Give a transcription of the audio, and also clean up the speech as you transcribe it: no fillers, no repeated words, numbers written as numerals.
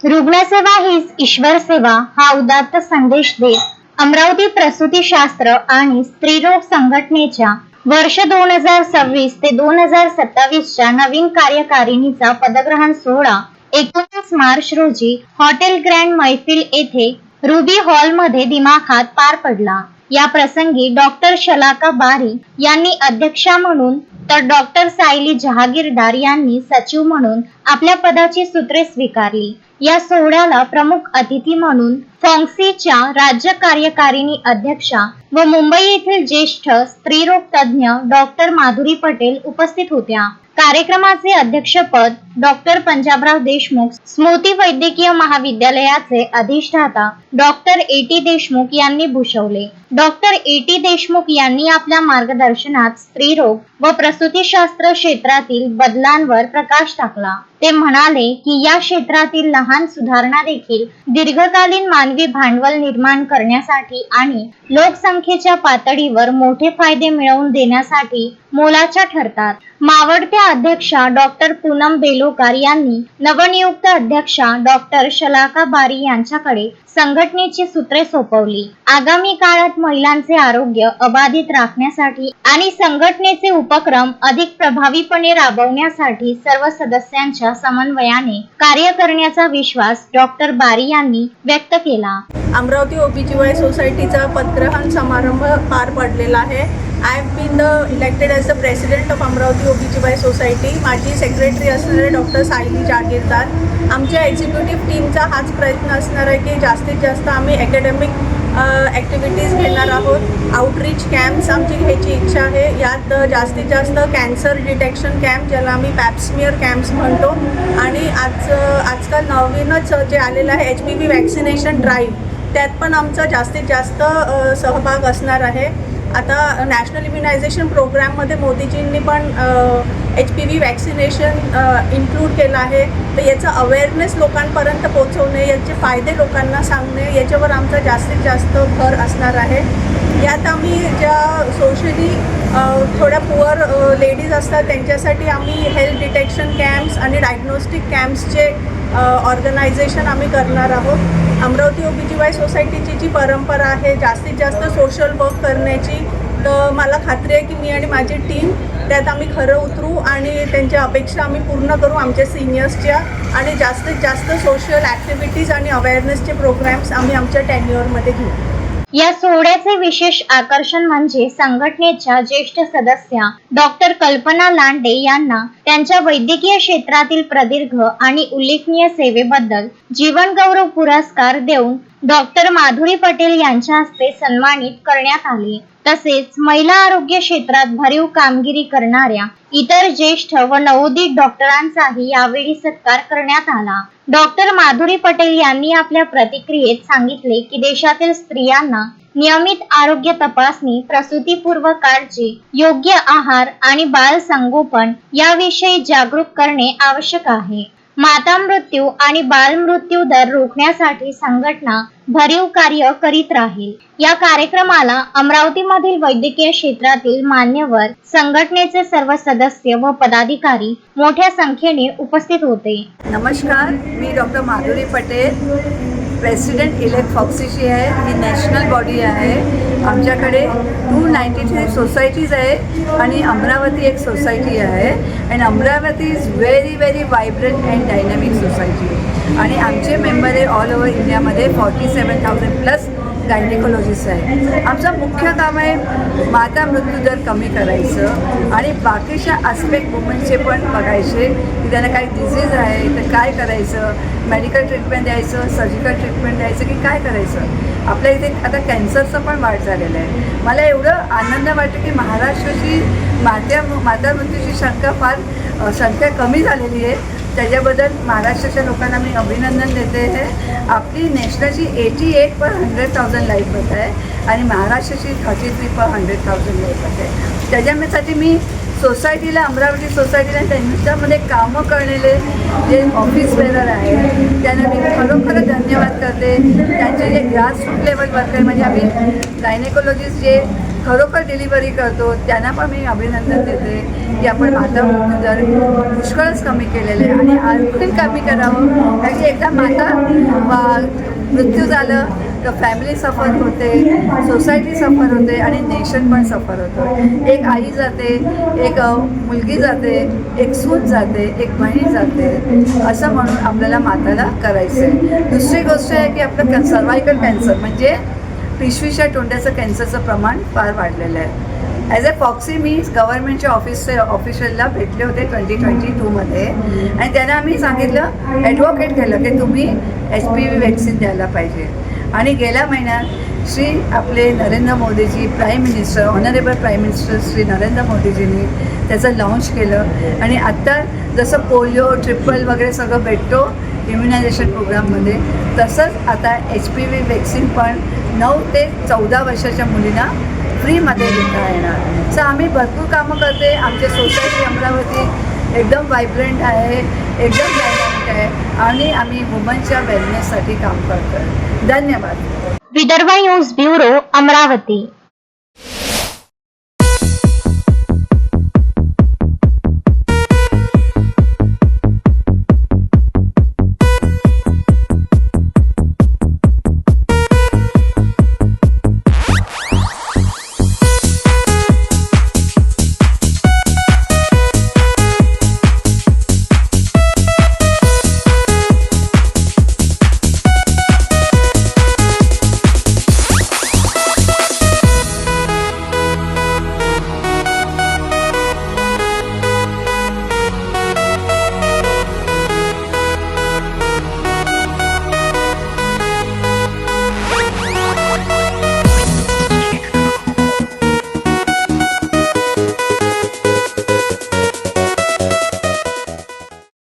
रुग्णसेवा हीच ईश्वर सेवा हा उदात्त संदेश देत अमरावती प्रसूतीशास्त्र आणि स्त्रीरोग संघटनेच्या वर्ष 2026 ते 2027च्या नवीन कार्यकारिणीचा पदग्रहण सोहळा 19 मार्च रोजी हॉटेल ग्रँड मैफिल येथे रुबी हॉलमध्ये दिमाखात पार पडला। या प्रसंगी डॉक्टर शलाका बारी यांनी अध्यक्षा म्हणून तर डॉक्टर सायली जहागीरदार यांनी सचिव म्हणून आपल्या पदाची सूत्रे स्वीकारली। या सोहळ्याला प्रमुख अतिथी म्हणून फॉन्क्सीच्या राज्य कार्यकारिणी अध्यक्षा व मुंबई येथील ज्येष्ठ स्त्रीरोग तज्ज्ञ डॉक्टर माधुरी पटेल उपस्थित होत्या। कार्यक्रमाचे अध्यक्षपद डॉक्टर पंजाबराव देशमुख स्मृती वैद्यकीय महाविद्यालयाचे अधिष्ठाता डॉक्टर ए.टी. देशमुख यांनी भूषवले। डॉक्टर ए.टी. देशमुख यांनी आपल्या मार्गदर्शनात स्त्रीरोग व प्रसूतीशास्त्र क्षेत्रातील बदलांवर प्रकाश टाकला। ते म्हणाले की या क्षेत्रातील लहान सुधारणा देखील दीर्घकालीन मानवी भांडवल निर्माण करण्यासाठी आणि लोकसंख्येच्या पातळीवर मोठे फायदे मिळवून देण्यासाठी मोलाच्या ठरतात। मावळत्या अध्यक्षा डॉक्टर पूनम बेलोकार यांनी नवनियुक्त अध्यक्षा डॉक्टर शलाका बारी यांच्याकडे संघटनेची सूत्रे सोपवली। आगामी काळात महिलांचे आरोग्य अबाधित राखण्यासाठी आणि संघटनेचे उपक्रम अधिक प्रभावीपणे राबवण्यासाठी सर्व सदस्यांच्या समन्वयाने कार्य करण्याचा विश्वास डॉक्टर बारी यांनी व्यक्त केला। अमरावती OBGY सोसायटीचा पदग्रहण समारंभ पार पडलेला आहे। I have been the elected as the president of Amravati OBGY society. माझी सेक्रेटरी असणारे डॉक्टर सायली जागीरदार। आमच्या एक्झिक्युटिव्ह टीमचा हाच प्रयत्न असणार आहे की जास्तीत जास्त आम्ही अकॅडमिक ॲक्टिव्हिटीज घेणार आहोत। आउटरीच कॅम्प्स आमची घ्यायची इच्छा आहे। यात जास्तीत जास्त कॅन्सर डिटेक्शन कॅम्प ज्याला आम्ही पॅप्समियर कॅम्प्स म्हणतो आणि आजकाल नवीनच जे आलेलं आहे HPV वॅक्सिनेशन ड्राईव्ह त्यात पण आमचा जास्तीत जास्त सहभाग असणार आहे। आता नॅशनल इम्युनायझेशन प्रोग्राममध्ये मोदीजींनी पण HPV वॅक्सिनेशन इन्क्लूड केलं आहे। तर याचा अवेअरनेस लोकांपर्यंत पोहोचवणे, याचे फायदे लोकांना सांगणे याच्यावर आमचा जास्तीत जास्त भर असणार आहे। यात आम्ही ज्या सोशली थोड्या पुअर लेडीज असतात त्यांच्यासाठी आम्ही हेल्थ डिटेक्शन कॅम्प्स आणि डायग्नोस्टिक कॅम्प्सचे ऑर्गनायझेशन आम्ही करणार आहोत। अमरावती OBGY सोसायटीची जी परंपरा आहे जास्तीत जास्त सोशल वर्क करण्याची, तर मला खात्री आहे की मी आणि माझी टीम त्यात आम्ही खरं उतरू आणि त्यांच्या अपेक्षा आम्ही पूर्ण करू आमच्या सिनियर्सच्या आणि जास्तीत जास्त सोशल ॲक्टिव्हिटीज आणि अवेअरनेसचे प्रोग्राम्स आम्ही आमच्या टेन्युअरमध्ये घेऊ। या सोहळ्याचे विशेष आकर्षण म्हणजे संघटनेच्या ज्येष्ठ सदस्या डॉक्टर कल्पना लांडे यांना त्यांच्या वैद्यकीय क्षेत्रातील प्रदीर्घ आणि उल्लेखनीय सेवेबद्दल जीवन गौरव पुरस्कार देऊन डॉक्टर माधुरी पटेल यांच्या हस्ते सन्मानित करण्यात आले। तसेच महिला आरोग्य क्षेत्रात भरीव कामगिरी करणाऱ्या इतर ज्येष्ठ व नवोदित डॉक्टरांचाही यावेळी सत्कार करण्यात आला। डॉक्टर माधुरी पटेल यांनी आपल्या प्रतिक्रियेत सांगितले की देशातील स्त्रियांना नियमित आरोग्य तपासणी, प्रसूतीपूर्व काळजी, योग्य आहार आणि बाल संगोपन याविषयी जागरूक करणे आवश्यक आहे। माता मृत्यू आणि बाल मृत्यू दर रोखण्यासाठी संघटना भरीव कार्य करीत राहील। या कार्यक्रमाला अमरावतीमधील वैद्यकीय क्षेत्रातील मान्यवर, संघटनेचे सर्व सदस्य व पदाधिकारी मोठ्या संख्येने उपस्थित होते। नमस्कार, मी doctor Madhuri Patel, president elect फॉक्सीची आहे। ही नॅशनल बॉडी आहे। आमच्याकडे 293 सोसायटीज आहे आणि अमरावती एक सोसायटी आहे। आणि Amravati is very vibrant and dynamic society आणि आमचे मेंबर आहे ऑल ओव्हर इंडियामध्ये 47,000 प्लस गायनेकोलॉजिस्ट आहे। आमचं मुख्य काम आहे माता मृत्यू दर कमी करायचं आणि बाकीच्या आस्पेक्ट वुमनचे पण बघायचे की त्यांना काही डिझीज आहे तर काय करायचं, मेडिकल ट्रीटमेंट द्यायचं, सर्जिकल ट्रीटमेंट द्यायचं की काय करायचं। आपल्या इथे आता कॅन्सरचं पण वाढ झालेलं आहे। मला एवढं आनंद वाटतं की महाराष्ट्राची माता मृत्यूची संख्या कमी झालेली आहे। त्याच्याबद्दल महाराष्ट्राच्या लोकांना मी अभिनंदन देते आहे। आपली नॅशनलची 88 पर 100,000 लाईफ बर्थ आहे आणि महाराष्ट्राची 33 पर 100,000 लाईफ बर्थ आहे। त्याच्यासाठी मी सोसायटीला, अमरावती सोसायटीला त्यांच्यामध्ये कामं करलेले जे ऑफिस बेरर आहे त्यांना मी खरोखर धन्यवाद करते। त्यांचे जे ग्रासरूट लेवल वर्कर म्हणजे आम्ही गायनेकोलॉजिस्ट जे खरोखर डिलिव्हरी करतो त्यांना पण मी अभिनंदन देते की आपण माता मृत्यू दर पुष्कळच कमी केलेले आहे आणि आणखी कमी करावं. कारण की एकदा माता मृत्यू झालं तर फॅमिली सफर होते, सोसायटी सफर होते आणि नेशन पण सफर होतं. एक आई जाते, एक मुलगी जाते, एक सून जाते, एक बहीण जाते, असं म्हणून आपल्याला माताला करायचं आहे. दुसरी गोष्ट आहे की आपलं सर्वायकल कॅन्सर म्हणजे पिशवीच्या तोंडाचं कॅन्सरचं प्रमाण फार वाढलेलं आहे. ॲज अ फॉक्सी मी गव्हर्नमेंटच्या ऑफिशियलला भेटले होते 2022मध्ये आणि त्यांना आम्ही सांगितलं, ॲडव्होकेट केलं की तुम्ही HPV वॅक्सिन द्यायला पाहिजे. आणि गेल्या महिन्यात श्री आपले Narendra Modiji prime minister, honourable prime minister Shri Narendra मोदीजींनी त्याचं लॉन्च केलं आणि आत्ता जसं पोलिओ ट्रिपल वगैरे सगळं भेटतो इम्युनायझेशन प्रोग्राममध्ये, तसंच आता HPV वॅक्सिन पण 9 ते 14 वर्षाच्या मुलींना फ्रीमध्ये देता येणार. सो आम्ही भरपूर कामं करते. आमची सोसायटी अमरावती एकदम व्हायब्रंट आहे, एकदम डायनामिक आहे आणि आम्ही वुमनच्या वेलनेससाठी काम करतो. धन्यवाद. Vidarbha news bureau, Amravati.